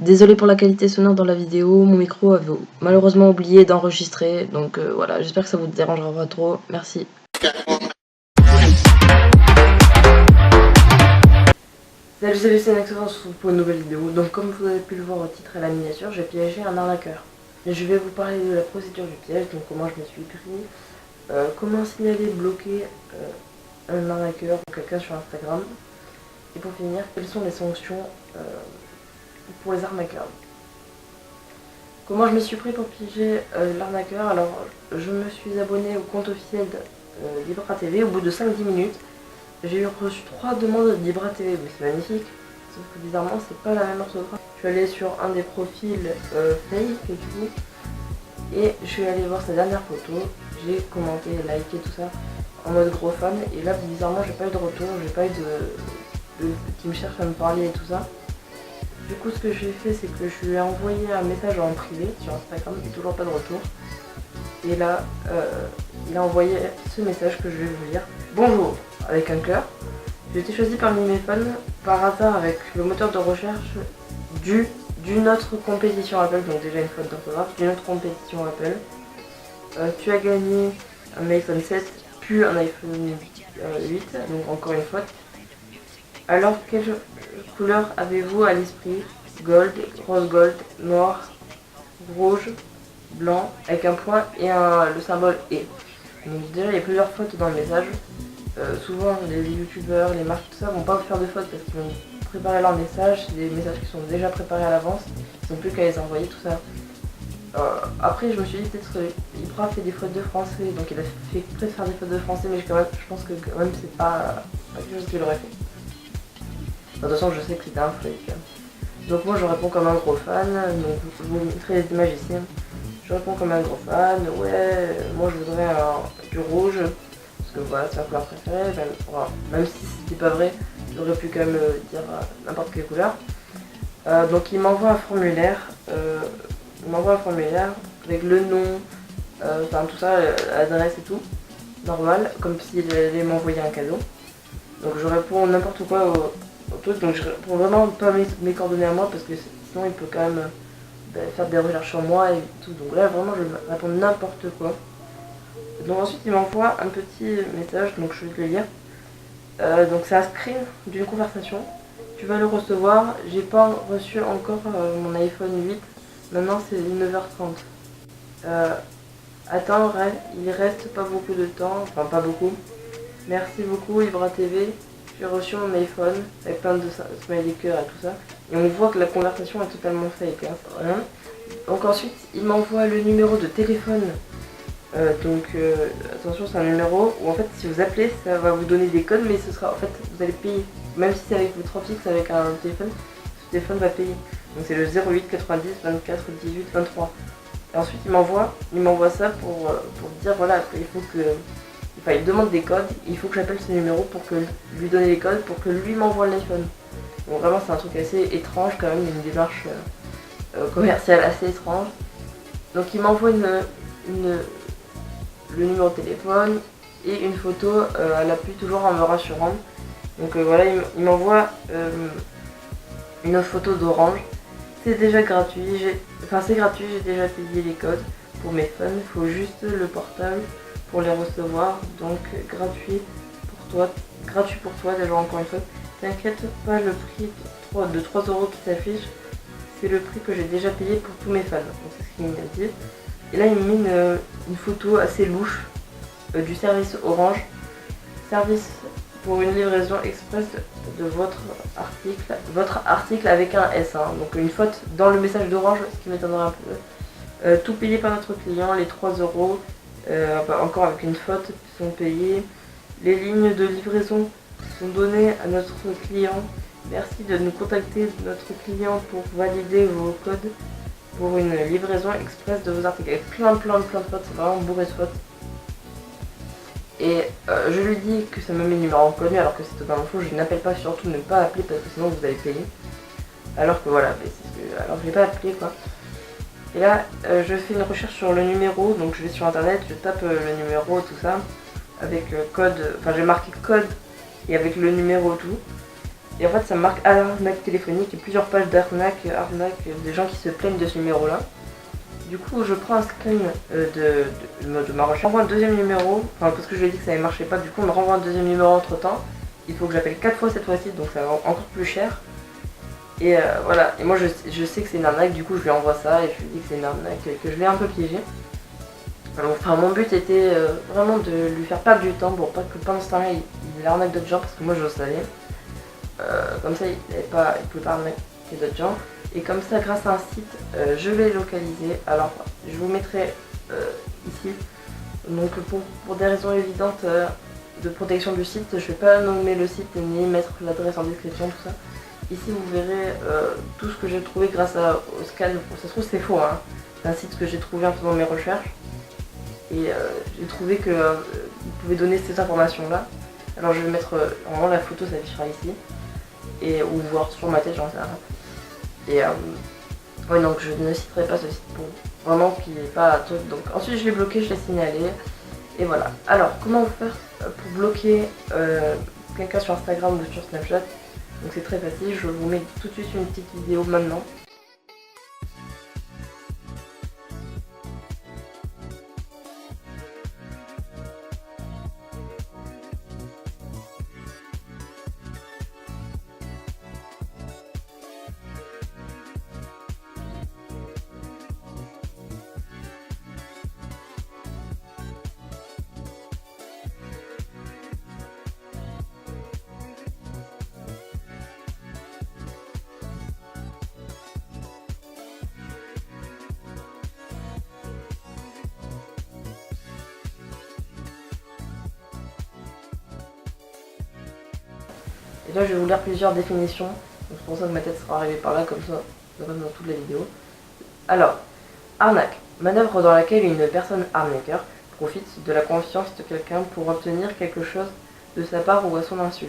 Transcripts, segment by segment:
Désolée pour la qualité sonore dans la vidéo, mon micro avait malheureusement oublié d'enregistrer, donc voilà, j'espère que ça vous dérangera pas trop, merci. Salut, c'est Nexo, on se retrouve pour une nouvelle vidéo. Donc comme vous avez pu le voir au titre et à la miniature, j'ai piégé un arnaqueur. Et je vais vous parler de la procédure du piège, donc comment je me suis pris, comment signaler, bloquer un arnaqueur ou quelqu'un sur Instagram. Et pour finir, quelles sont les sanctions pour les arnaqueurs. Comment je me suis pris pour piéger l'arnaqueur? Alors, je me suis abonné au compte officiel de Libra TV. Au bout de 5-10 minutes, j'ai reçu 3 demandes de Libra TV. Mais c'est magnifique, sauf que bizarrement, c'est pas la même orthographe. Je suis allée sur un des profils fake et tout, et je suis allée voir sa dernière photo. J'ai commenté, liké, tout ça, en mode gros fan. Et là, bizarrement, j'ai pas eu de retour, j'ai pas eu qui me cherche à me parler et tout ça. Du coup, ce que j'ai fait, c'est que je lui ai envoyé un message en privé sur Instagram, et toujours pas de retour. Et là, il a envoyé ce message que je vais vous lire. Bonjour, avec un cœur. J'ai été choisi parmi mes fans par hasard avec le moteur de recherche d'une autre compétition Apple, donc déjà une faute d'orthographe, d'une autre compétition Apple. Tu as gagné un iPhone 7, puis un iPhone 8, donc encore une faute. Alors, quelle couleur avez-vous à l'esprit? Gold, rose gold, noir, rouge, blanc, avec un point et le symbole et. Donc déjà, il y a plusieurs fautes dans le message. Souvent, les youtubeurs, les marques, tout ça, vont pas faire de fautes parce qu'ils vont préparer leur message. C'est des messages qui sont déjà préparés à l'avance. Ils n'ont plus qu'à les envoyer, tout ça. Après, je me suis dit, peut-être Ibra fait des fautes de français, donc il a fait exprès de faire des fautes de français, mais je pense que quand même, c'est pas quelque chose qu'il aurait fait. De toute façon, je sais que c'était un fake. Donc moi, je réponds comme un gros fan. Donc je vous montrerai les images ici. Je réponds comme un gros fan. Ouais, moi je voudrais du rouge. Parce que voilà, c'est ma couleur préférée. Même si c'était pas vrai, j'aurais pu quand même dire n'importe quelle couleur. Donc il m'envoie un formulaire. Avec le nom, enfin tout ça, l'adresse et tout. Normal, comme s'il allait m'envoyer un cadeau. Donc je réponds n'importe quoi au truc, donc je réponds vraiment pas mes coordonnées à moi parce que sinon il peut quand même faire des recherches sur moi et tout. Donc là vraiment je réponds n'importe quoi. Donc ensuite il m'envoie un petit message, donc je vais te le lire. Donc c'est un screen d'une conversation. Tu vas le recevoir. J'ai pas reçu encore mon iPhone 8. Maintenant c'est 9h30. Attends, il reste pas beaucoup de temps, enfin pas beaucoup. Merci beaucoup Libra TV. J'ai reçu mon iPhone avec plein de smiley cœur et tout ça. Et on voit que la conversation est totalement fake. Hein. Donc ensuite, il m'envoie le numéro de téléphone. Attention, c'est un numéro où en fait, si vous appelez, ça va vous donner des codes, mais ce sera en fait, vous allez payer. Même si c'est avec votre fixe, avec un téléphone, ce téléphone va payer. Donc c'est le 08 90 24 18 23. Et ensuite, il m'envoie ça pour dire voilà, il faut que. Enfin, il demande des codes, il faut que j'appelle ce numéro pour lui donner les codes pour que lui m'envoie l'iPhone. Donc vraiment c'est un truc assez étrange quand même, une démarche commerciale assez étrange. Donc il m'envoie le numéro de téléphone et une photo à l'appui, toujours en me rassurant. Donc voilà, il m'envoie une photo d'Orange. C'est déjà gratuit, c'est gratuit, j'ai déjà payé les codes pour mes fans, il faut juste le portable pour les recevoir, donc gratuit pour toi déjà encore une fois. T'inquiète pas, le prix de 3 € qui s'affiche, c'est le prix que j'ai déjà payé pour tous mes fans. Donc c'est ce qu'il m'a dit. Et là il me met une photo assez louche du service Orange. Service pour une livraison express de votre article avec un S. Hein. Donc une faute dans le message d'Orange, ce qui m'étonnerait un peu. Tout payé par notre client, les 3 €. Encore avec une faute, qui sont payés. Les lignes de livraison sont données à notre client. Merci de nous contacter, notre client, pour valider vos codes pour une livraison express de vos articles. Avec plein de fautes, c'est vraiment bourré de fautes. Et je lui dis que ça me met le numéro inconnu alors que c'est totalement faux. Je n'appelle pas, surtout ne pas appeler parce que sinon vous allez payer. Alors que voilà, alors je n'ai pas appelé quoi. Et là, je fais une recherche sur le numéro, donc je vais sur internet, je tape le numéro, tout ça, avec code, enfin j'ai marqué code et avec le numéro tout. Et en fait ça marque arnaque téléphonique et plusieurs pages d'arnaque, des gens qui se plaignent de ce numéro là. Du coup je prends un screen de ma recherche, j'envoie un deuxième numéro, enfin parce que je lui ai dit que ça ne marchait pas, du coup on me renvoie un deuxième numéro entre temps. Il faut que j'appelle 4 fois cette fois-ci, donc ça va encore plus cher. Et voilà, et moi je sais que c'est une arnaque, du coup je lui envoie ça et je lui dis que c'est une arnaque, que je l'ai un peu piégé. Alors, enfin mon but était vraiment de lui faire perdre du temps pour pas que pendant ce temps-là il arnaque d'autres gens, parce que moi je le savais. Comme ça il pouvait pas arnaquer d'autres gens. Et comme ça, grâce à un site, je vais localiser. Alors je vous mettrai ici. Donc pour des raisons évidentes de protection du site, je vais pas nommer le site ni mettre l'adresse en description, tout ça. Ici vous verrez tout ce que j'ai trouvé grâce au scan. Ça se trouve c'est faux, hein. C'est un site que j'ai trouvé en faisant mes recherches. Et j'ai trouvé que vous pouvez donner ces informations là. Alors je vais mettre vraiment la photo s'affichera ici. Ou voir sur ma tête, j'en sais rien. Et ouais, donc je ne citerai pas ce site pour vraiment qu'il n'y ait pas un truc. Donc ensuite je l'ai bloqué, je l'ai signalé. Et voilà. Alors comment faire pour bloquer quelqu'un sur Instagram ou sur Snapchat? Donc c'est très facile, je vous mets tout de suite une petite vidéo maintenant. Et là je vais vous lire plusieurs définitions, donc c'est pour ça que ma tête sera arrivée par là, comme ça dans toute la vidéo. Alors, arnaque, manœuvre dans laquelle une personne arnaqueur profite de la confiance de quelqu'un pour obtenir quelque chose de sa part ou à son insu.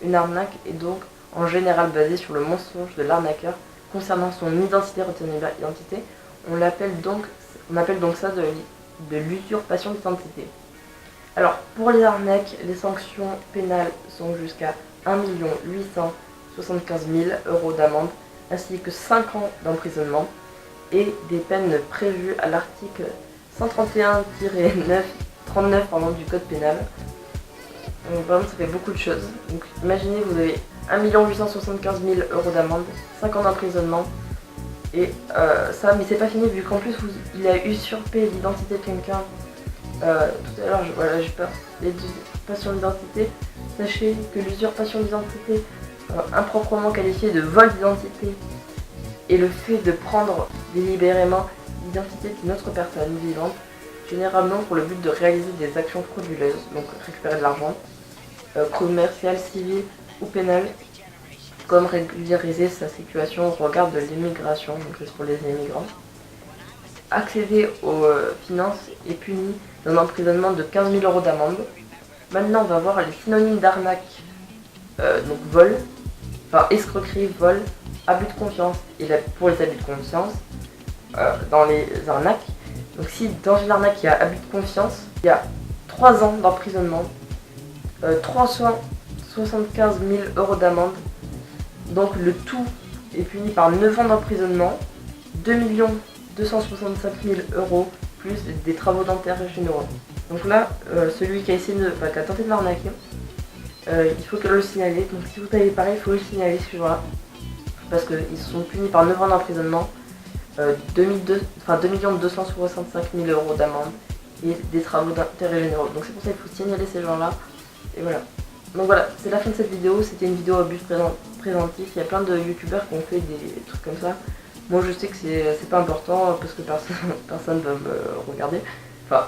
Une arnaque est donc en général basée sur le mensonge de l'arnaqueur concernant son identité, retenue l'identité. On appelle donc ça de l'usurpation d'identité. Alors, pour les arnaques, les sanctions pénales sont jusqu'à 1 875 000 € d'amende, ainsi que 5 ans d'emprisonnement, et des peines prévues à l'article 131-39 du code pénal. Donc vraiment ça fait beaucoup de choses. Donc imaginez, vous avez 1 875 000 € d'amende, 5 ans d'emprisonnement, et ça, mais c'est pas fini vu qu'en plus il a usurpé l'identité de quelqu'un. Tout à l'heure, voilà, j'ai peur. L'usurpation d'identité. Sachez que l'usurpation d'identité, improprement qualifiée de vol d'identité, est le fait de prendre délibérément l'identité d'une autre personne vivante, généralement pour le but de réaliser des actions frauduleuses, donc récupérer de l'argent, commercial, civil ou pénal, comme régulariser sa situation au regard de l'immigration, donc c'est pour les immigrants. Accéder aux finances est puni d'un emprisonnement de 15 000 € d'amende. Maintenant, on va voir les synonymes d'arnaque. Donc vol, enfin escroquerie, vol, abus de confiance. Et là, pour les abus de confiance, dans les arnaques, donc si dans une arnaque il y a abus de confiance, il y a 3 ans d'emprisonnement, 375 000 € d'amende. Donc le tout est puni par 9 ans d'emprisonnement, 2 265 000 € plus des travaux d'intérêt généraux. Donc là, celui qui a qui a tenté de l'arnaquer, il faut le signaler. Donc si vous avez pareil, il faut le signaler ce jour-là. Parce qu'ils sont punis par 9 ans d'emprisonnement, 2 265 000 € d'amende et des travaux d'intérêt généraux. Donc c'est pour ça qu'il faut signaler ces gens-là. Et voilà. Donc voilà, c'est la fin de cette vidéo. C'était une vidéo à but préventif. Il y a plein de youtubeurs qui ont fait des trucs comme ça. Moi je sais que c'est pas important parce que personne va me regarder. Enfin,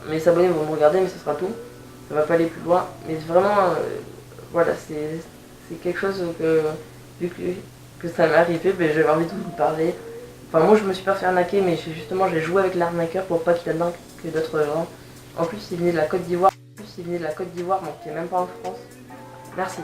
mes abonnés vont me regarder, mais ce sera tout. Ça va pas aller plus loin. Mais vraiment, voilà, c'est quelque chose que, vu que ça m'est arrivé, ben, j'avais envie de vous parler. Enfin, moi je me suis pas fait arnaquer, mais j'ai joué avec l'arnaqueur pour pas qu'il arnaque que d'autres gens. En plus, il venait de la Côte d'Ivoire. Donc il est même pas en France. Merci.